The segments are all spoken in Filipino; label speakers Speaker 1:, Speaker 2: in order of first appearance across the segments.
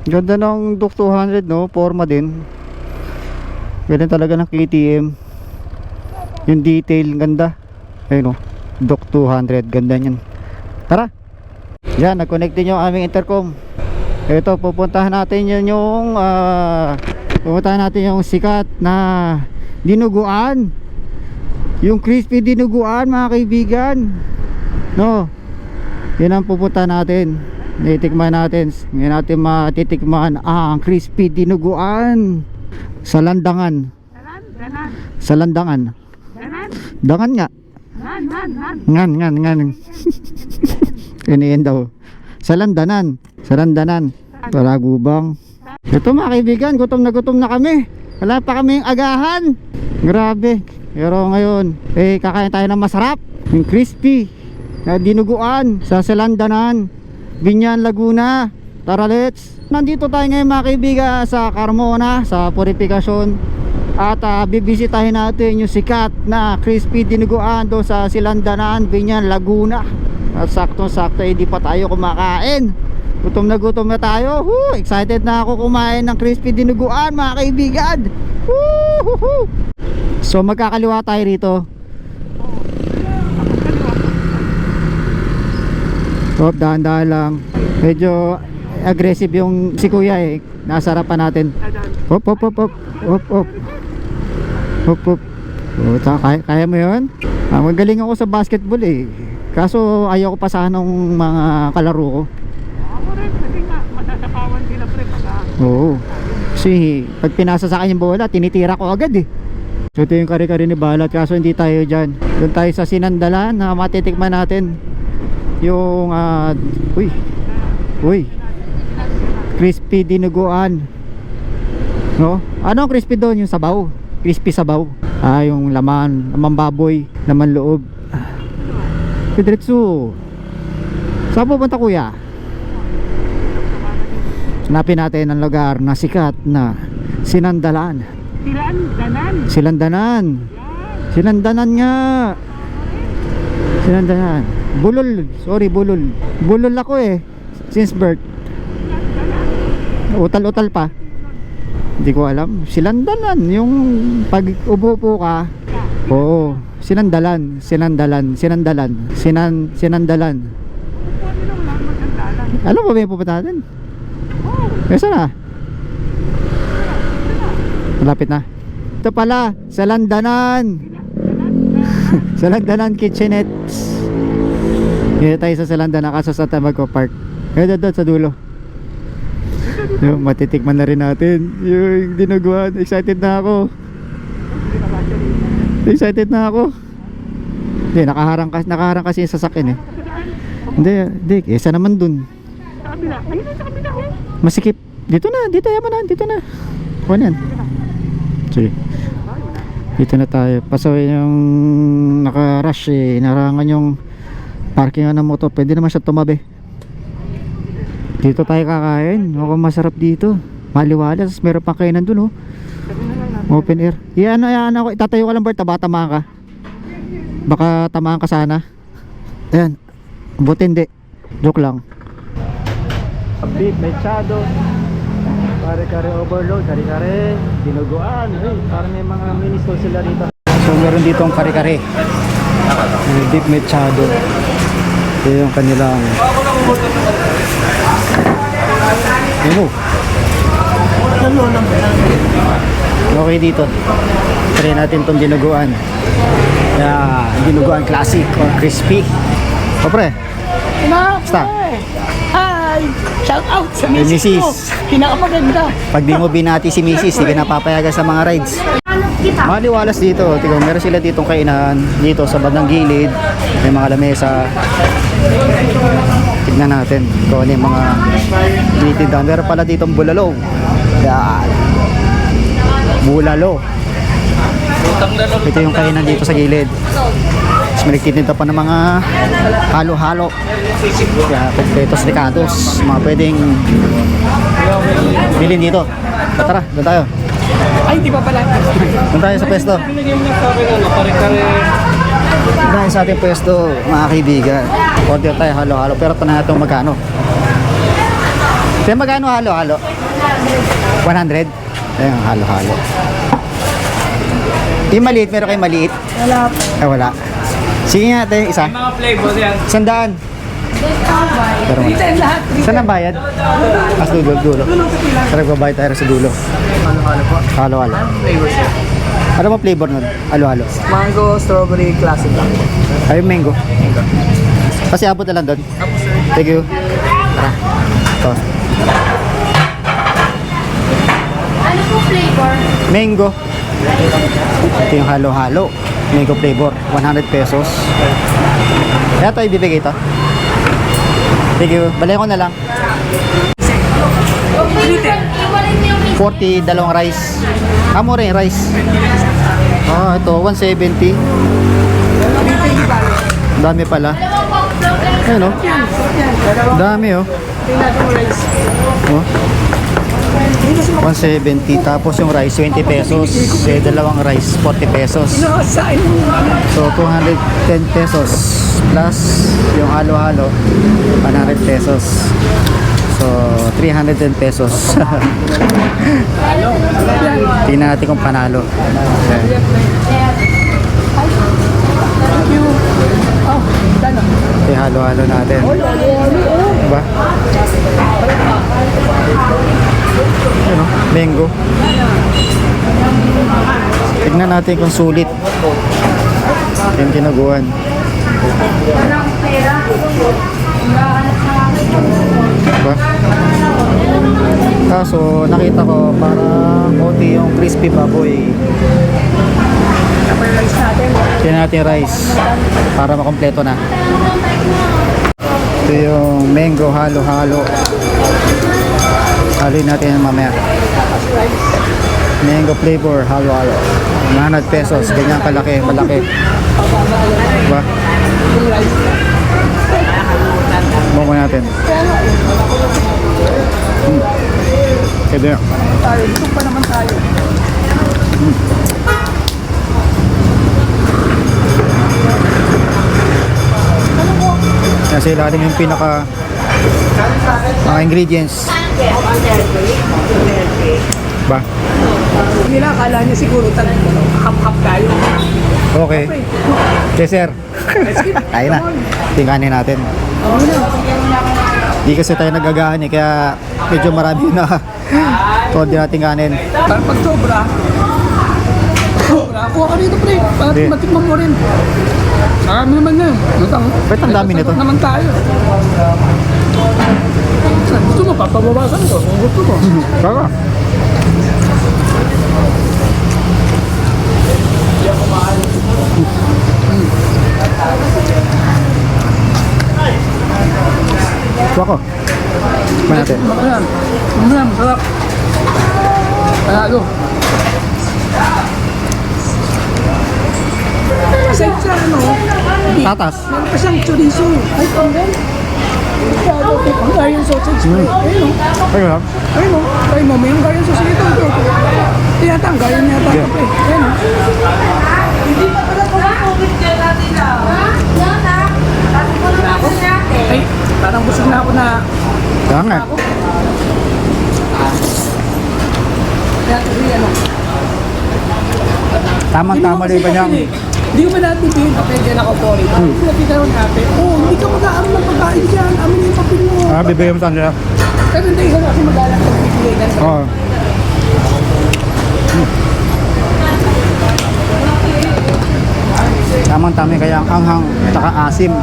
Speaker 1: Ganda ng Duke 200, no? Forma din. Ganda talaga ng KTM. Yung detail, ganda. Ayun, no? Duke 200, ganda niyan. Tara. Yan, nag-connect din yung aming intercom. Ito, pupuntahan natin yun yung pupuntahan natin yung sikat na dinuguan. Yung crispy dinuguan, mga kaibigan. No? Yan ang pupuntahan natin. Titikman natin. Ngayon natin matitikman ang crispy dinuguan sa landangan. Sa landangan. Dangan nga. Ngan. Yan daw. Sa landanan. Sa landanan. Taragubang. Ito mga kaibigan, gutom na kami. Wala pa kaming agahan. Grabe. Pero ngayon, kakain tayo ng masarap. Yung crispy na dinuguan sa Salandanan, Binyan, Laguna. Tara, let's. Nandito tayo ngayon mga kaibigan sa Carmona, sa Purificacion. At bibisitahin natin yung sikat na crispy dinuguan doon sa Salandanan, Binyan, Laguna. At saktong-sakto, di pa tayo kumakain. Gutom na tayo. Excited na ako kumain ng crispy dinuguan mga kaibigan. So magkakaliwa tayo rito. Dahan-dahan lang. Medyo aggressive yung si kuya nasa harapan natin. Hop. Kaya mo yun? Magaling ako sa basketball kaso ayaw ko pasahan ng mga kalaro ko.
Speaker 2: Ako rin kasi nga matatapawan sila pre pagka.
Speaker 1: Oo. Kasi pag pinasa sa akin yung bola, tinitira ko agad So ito yung kare-kare ni Balat, kaso hindi tayo dyan. Doon tayo sa Sinandalan na matitikman natin yung crispy dinuguan. No? Ano ang crispy doon? Yung sabaw. Crispy sabaw. Yung laman baboy, laman loob. Diretso. Saan pupunta kuya? Hanapin natin ang lugar na sikat na Sinandalan. Silandanan nga. Silandanan. Bulol. Sorry, bulol. Bulol ako since birth. Utal-utal pa. Hindi ko alam. Silandanan. Yung pag upo ka. Oo. Sinandalan. Alam mo ba yung pupunta natin? Kesa na? Malapit na. Ito pala, sa Landanan. Sa Landanan Kitchenettes. Dito tayo sa Landanan, kaso sa Tamago Park. Doon sa dulo. Yung matitikman na rin natin yung dinuguan. Excited na ako. Hindi, nakaharang kasi yung sasakyan Hindi, kesa naman dun. Masikip. Dito na. Kuha yan. Sige. Dito na tayo. Pasaway yung naka-rush narangan yung parkingan ng motor. Pwede naman siya tumabi. Dito tayo kakain. Mukhang masarap dito. Maliwalas. Meron pang kainan dun Open air. Iyan ako. Itatayo ka lang Bert. Tamaan ka. Baka tamaan ka sana. Ayan. Buti hindi. Joke lang. Beef mechado. Kare-kare overload, kare-kare dinuguan. Parang may mga mini stall sila dito. So meron dito ang kare-kare. Beef mechado. Ito yung kanilang okay dito. Try natin itong dinuguan. Dinuguan classic or crispy. Pre. Basta.
Speaker 2: Hi! Shout out sa misis
Speaker 1: Mrs.
Speaker 2: ko. Pinakamaganda.
Speaker 1: Pag di mo binati si Mrs. Hindi ka napapayagan sa mga rides. Maliwalas dito. Tingnan, meron sila ditong kainan. Dito sa bandang gilid. May mga lamesa. Tignan natin kung ano yung mga tinitindahan. Meron pala ditong bulalo. Yan. Bulalo. Ito yung kainan dito sa gilid. May nagtitinda pa ng mga halo-halo. Potatoes, ricados. Mga pwedeng bilhin dito. Tara, doon tayo.
Speaker 2: Ay, di ba pala?
Speaker 1: Doon tayo sa pwesto. Doon tayo sa ating pwesto, mga kaibigan. Order tayo halo-halo. Pero ito na itong magkano. Kaya magkano halo-halo? 100? Ayun, halo-halo. Yung maliit, meron kayong maliit?
Speaker 2: Wala po.
Speaker 1: Ay, wala. Sige nga, ate, isa.
Speaker 3: Mga flavor yan.
Speaker 1: 100. Pero wala.
Speaker 2: Retail lahat.
Speaker 1: Saan ang bayad? Sa dulo, dulo. Tara, magbabayad tayo sa dulo.
Speaker 3: Halo-halo po.
Speaker 1: Halo-halo.
Speaker 3: Flavor siya.
Speaker 1: Ano mo flavor nun? Halo-halo.
Speaker 3: Mango, strawberry, classic lang po.
Speaker 1: Ay, yung mango. Kasi abot na lang doon. Thank you. Tara. Ito.
Speaker 4: Ano po flavor?
Speaker 1: Mango. Ito yung halo-halo. Mango flavor. 100 pesos. Kaya ito, ibibigay ito. Thank you. Balayan ko na lang. 40, dalawang rice. Mura yung rice. Ito, 170. Dami pala. Ayun, oh. Dami, oh. Oh. 170. Tapos yung rice, 20 pesos. Dalawang rice, 40 pesos. So, 210 pesos. Plus, yung halo-halo, 100 pesos. So, 310 pesos. Tingnan natin kung panalo. Okay. Ito yung halo-halo natin. Diba? Ano? Mango. Tignan natin kung sulit yung kinaguan. Diba? Kaso nakita ko parang konti yung crispy baboy. Tignan natin yung rice para makompleto na. Ito yung mango halo-halo. Haluin natin yan mamaya. Mango flavor halo-halo. 100 pesos. Ganyan kalaki. Malaki. Diba? Buko natin. Ito yun.
Speaker 2: Ito pa naman tayo.
Speaker 1: Kasi lalim yung pinaka mga ingredients. Ba?
Speaker 2: Nila, akala niya siguro hap-hap tayo.
Speaker 1: Okay. Okay, sir. Tayo na. Tingkanin natin. Di kasi tayo nagagahan kaya medyo marami na todo natin kanin.
Speaker 2: Parang pag sobra, kuha ka rito pre, para
Speaker 1: Hindi.
Speaker 2: matikman mo rin. Marami naman na.
Speaker 1: Ba't ang dami nito?
Speaker 2: naman tayo. Gusto mo, papabawasan ko. Kung gusto mo.
Speaker 1: Baka. Wako. Ba natin?
Speaker 2: Ayan. Ayan, masarap. Panalo. Kasi sa ano,
Speaker 1: Tatas.
Speaker 2: meron pa siyang chorizo. Ay, panggan. Ang Garian sausage. Ayun o.
Speaker 1: Ayun lang.
Speaker 2: Ayun o. Ayun mo, mayroong Garian sausage ito. Tiyata, ang Garian niya tayo. Ayun o. Hindi pa pala COVID dyan natin lang. Ay, parang busog na ako na.
Speaker 1: Kaya nga.
Speaker 2: Kaya kasi ano.
Speaker 1: Tamang-tama rin ba niyang
Speaker 2: Hindi ko ba natin din pwede na ako po rito? Nakita ko natin, hindi ka mag-aaral ng pagkain dyan. Amin yung papel mo.
Speaker 1: bibigyan mo sa kanila?
Speaker 2: Pero hindi ka kasi mag-aaral ng bibigay ka.
Speaker 1: Oo. Tamang-tama kaya ang anghang at asim.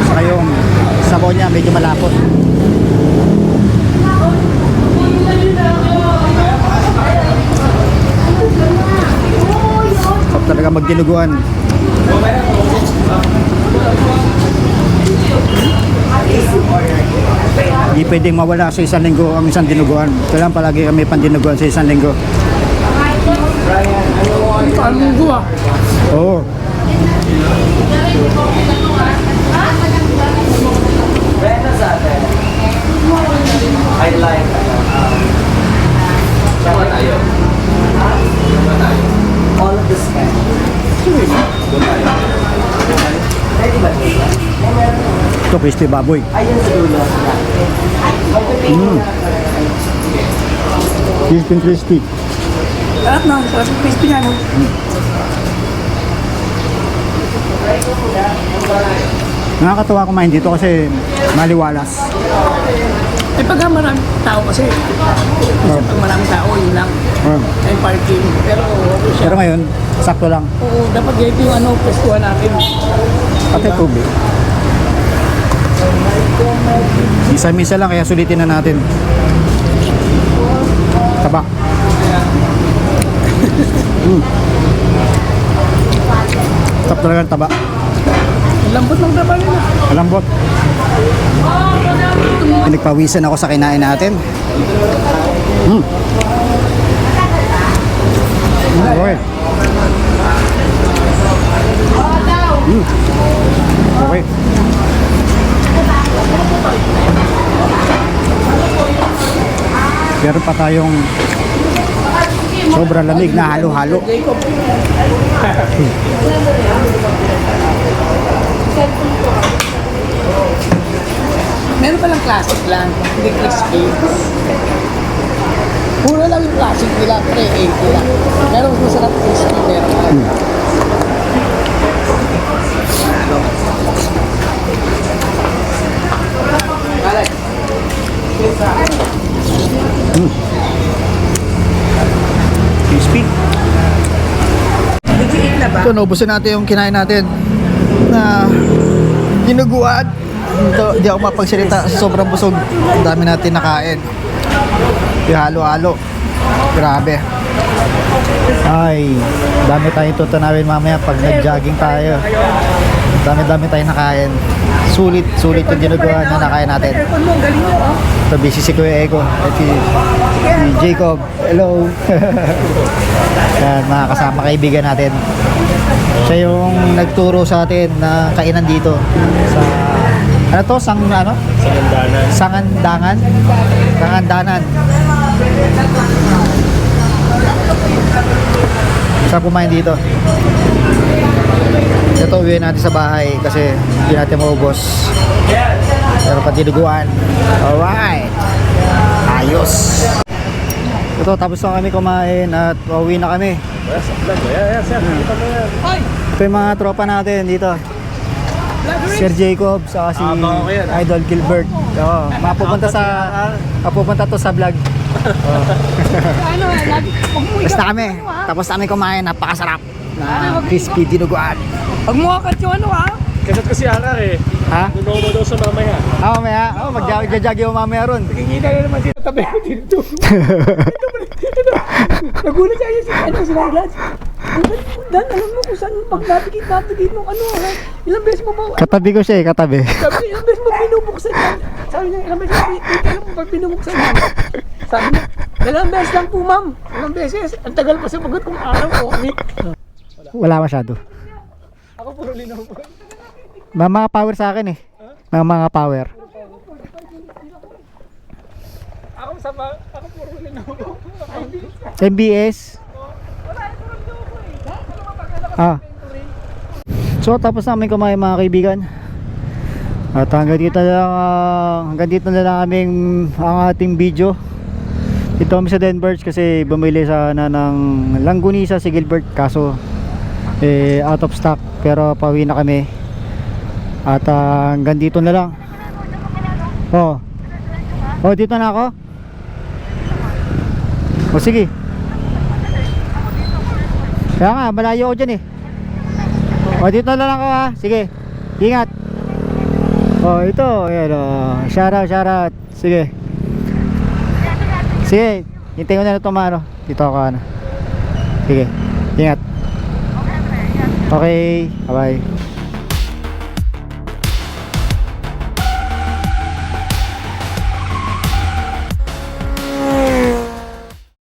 Speaker 1: Saka yung sabaw niya medyo malapot. Sarap talaga magdinuguan. Hindi pwedeng mawala sa isang linggo ang isang dinuguan. Kailangan palagi kami pandinuguan sa isang linggo.
Speaker 2: Paano mo gawa?
Speaker 1: Oo.
Speaker 3: I like. Sama tayo. All of this kind. Ready ba?
Speaker 1: Ito, crispy baboy. Crispy.
Speaker 2: Sarap na, sarap yung crispy niya, no?
Speaker 1: Nakakatawa kumain dito kasi maliwalas.
Speaker 2: Eh pag maraming tao kasi, kasi pag maraming tao, yun lang. Ay parking. Pero okay siya.
Speaker 1: Pero ngayon, sakto lang.
Speaker 2: Oo, dapat ganito yung ano, pwestuhan natin.
Speaker 1: Pati tubig. Misa-misa lang kaya sulitin na natin. Taba. Tap talaga ang taba.
Speaker 2: Ang lambot ng taba nila.
Speaker 1: Malambot. Pinagpawisan ako sa kinain natin. Okay. Okay. Meron pa tayong sobrang lamig na halo-halo.
Speaker 2: Meron palang classic lang, hindi crispy. Puro lang yung classic nila, pero 80 lang. Pero mas masarap crispy, meron pa.
Speaker 1: Crispy.
Speaker 2: Nag-eat na ba?
Speaker 1: Ito, naubusin natin yung kinain natin na dinuguan. Ito, di ako mapagsalita sa sobrang busog. Ang dami natin nakain. Halo-halo. Grabe. Ay, dami tayong tutunawin mamaya pag nag-jogging tayo. Dami-dami tayong nakain. Sulit yung dinuguan na nakain natin.
Speaker 2: Aircon mo, ang galing mo, oh.
Speaker 1: Ito, busy si Kuya Eko at si Jacob. Hello. Yan, mga kasama kaibigan natin. Siya yung nagturo sa atin na kainan dito sa ano to? Sangandanan. Sa kumain dito. Ito, uwi natin sa bahay kasi hindi natin maubos. Pero pati duguan. Alright. Ayos. Ito, tapos na kami kumain at uwi na kami. Ito yung mga tropa natin dito. Sir Jacob, saka si Idol Gilbert. Oo, mapupunta to sa vlog.
Speaker 2: Ano, lagi,
Speaker 1: Tapos na kami. Tapos na kami kumain. Napakasarap na crispy dinuguan.
Speaker 2: pag muhakat yung ano, ha?
Speaker 3: Kasat ko si Arar eh.
Speaker 1: Ha?
Speaker 3: Nuno mo daw sa mamaya.
Speaker 1: Mamaya. Mag-jog yung mamaya ron.
Speaker 2: Kikita na naman sila tabi ko dito. Nagulat siya si ano, si Raglas. Dan, alam mo kung saan pag napikit nung ano, ha? Ilang beses mo ba?
Speaker 1: Katabi ko siya eh, katabi.
Speaker 2: Sabi niya, ilang beses mo binubuksan yan. Sabi niya, ilang beses mo, alam mo pag binubuksan yan. Sabi niya, dalawang beses lang po, ma'am. Ilang beses. Ang tagal pa sa bagot kung araw o week.
Speaker 1: Wala masyado.
Speaker 2: Ako puro linaw po.
Speaker 1: Mga power sa akin eh. Mga power.
Speaker 2: Ako puro linaw po.
Speaker 1: MBS. So tapos namin kumain mga kaibigan. At hanggang dito na lang aming ang ating video. Ito kami sa Denverge kasi bumili sana ng langgunisa si Gilbert kaso out of stock, pero pauwi na kami. At hanggang dito na lang. Dito na ako. Sige. Kaya nga, malayo ako dyan eh. Dito na lang ako ha. Sige, ingat. Ito, ayan shout out. Sige, hintayin ko na ito mano. Dito ako ano. Sige, ingat. Okay, bye bye.